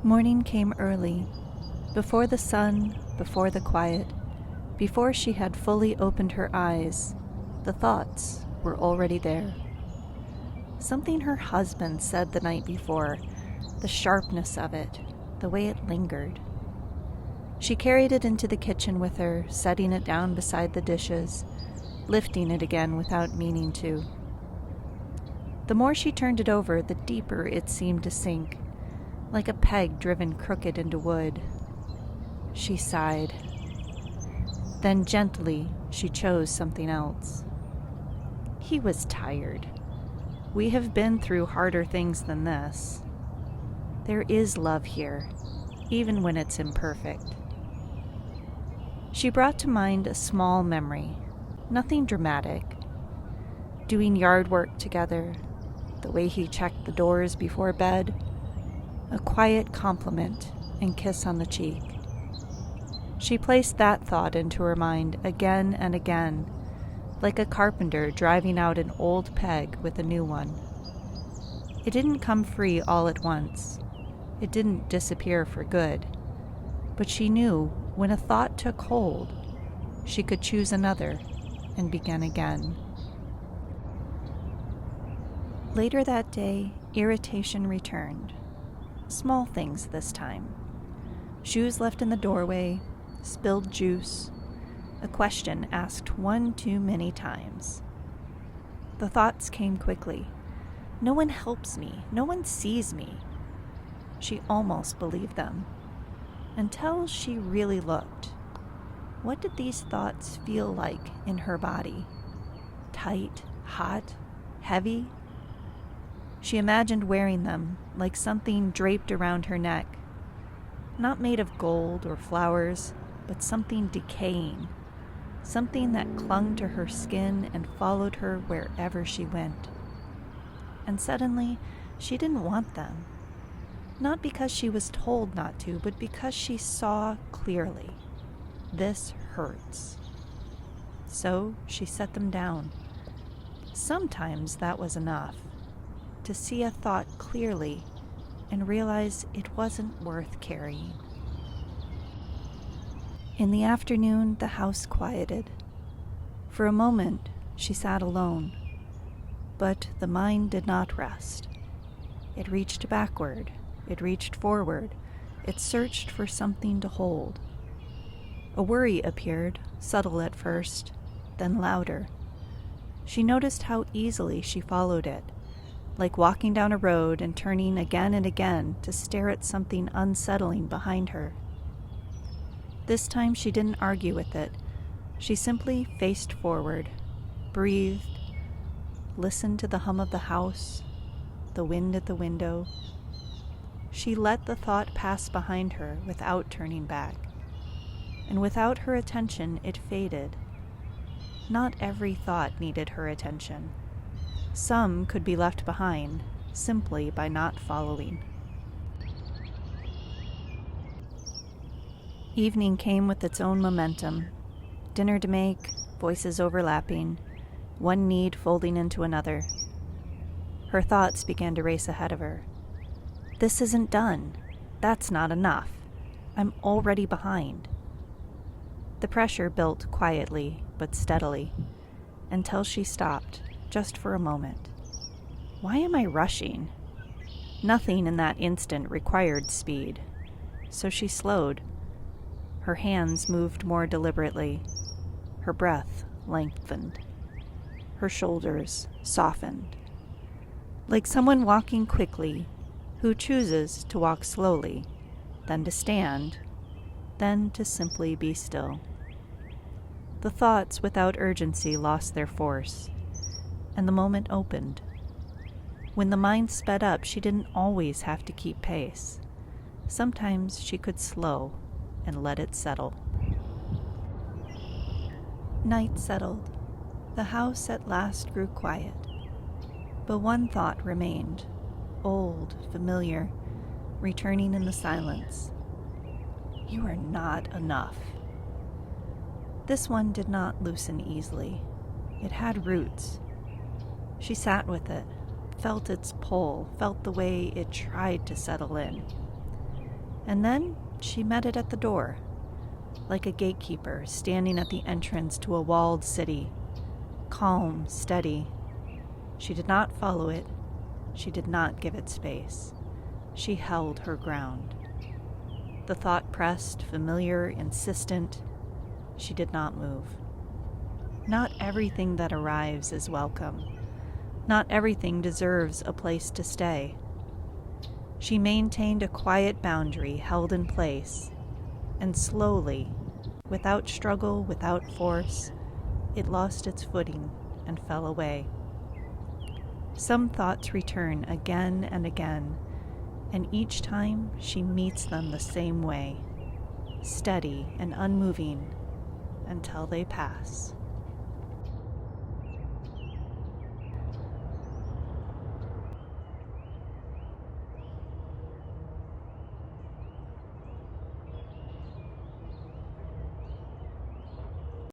Morning came early, before the sun, before the quiet, before she had fully opened her eyes. The thoughts were already there. Something her husband said the night before, the sharpness of it, the way it lingered. She carried it into the kitchen with her, setting it down beside the dishes, lifting it again without meaning to. The more she turned it over, the deeper it seemed to sink, like a peg driven crooked into wood. She sighed. Then gently, she chose something else. He was tired. We have been through harder things than this. There is love here, even when it's imperfect. She brought to mind a small memory, nothing dramatic. Doing yard work together, the way he checked the doors before bed, a quiet compliment and kiss on the cheek. She placed that thought into her mind again and again, like a carpenter driving out an old peg with a new one. It didn't come free all at once. It didn't disappear for good. But she knew when a thought took hold, she could choose another and begin again. Later that day, irritation returned. Small things this time. Shoes left in the doorway, spilled juice, a question asked one too many times. The thoughts came quickly. No one helps me. No one sees me. She almost believed them. Until she really looked. What did these thoughts feel like in her body? Tight, hot, heavy? She imagined wearing them like something draped around her neck. Not made of gold or flowers, but something decaying. Something that clung to her skin and followed her wherever she went. And suddenly, she didn't want them. Not because she was told not to, but because she saw clearly. This hurts. So she set them down. Sometimes that was enough. To see a thought clearly and realize it wasn't worth carrying. In the afternoon, the house quieted. For a moment, she sat alone. But the mind did not rest. It reached backward. It reached forward. It searched for something to hold. A worry appeared, subtle at first, then louder. She noticed how easily she followed it, like walking down a road and turning again and again to stare at something unsettling behind her. This time she didn't argue with it. She simply faced forward, breathed, listened to the hum of the house, the wind at the window. She let the thought pass behind her without turning back. And without her attention, it faded. Not every thought needed her attention. Some could be left behind simply by not following. Evening came with its own momentum. Dinner to make, voices overlapping, one need folding into another. Her thoughts began to race ahead of her. This isn't done. That's not enough. I'm already behind. The pressure built quietly but steadily, until she stopped, just for a moment. Why am I rushing? Nothing in that instant required speed, so she slowed. Her hands moved more deliberately. Her breath lengthened. Her shoulders softened. Like someone walking quickly, who chooses to walk slowly, then to stand, then to simply be still. The thoughts without urgency lost their force, and the moment opened. When the mind sped up, she didn't always have to keep pace. Sometimes she could slow and let it settle. Night settled. The house at last grew quiet. But one thought remained, old, familiar, returning in the silence. You are not enough. This one did not loosen easily. It had roots. She sat with it, felt its pull, felt the way it tried to settle in. And then she met it at the door, like a gatekeeper standing at the entrance to a walled city, calm, steady. She did not follow it. She did not give it space. She held her ground. The thought pressed, familiar, insistent. She did not move. Not everything that arrives is welcome. Not everything deserves a place to stay. She maintained a quiet boundary held in place, and slowly, without struggle, without force, it lost its footing and fell away. Some thoughts return again and again, and each time she meets them the same way, steady and unmoving until they pass.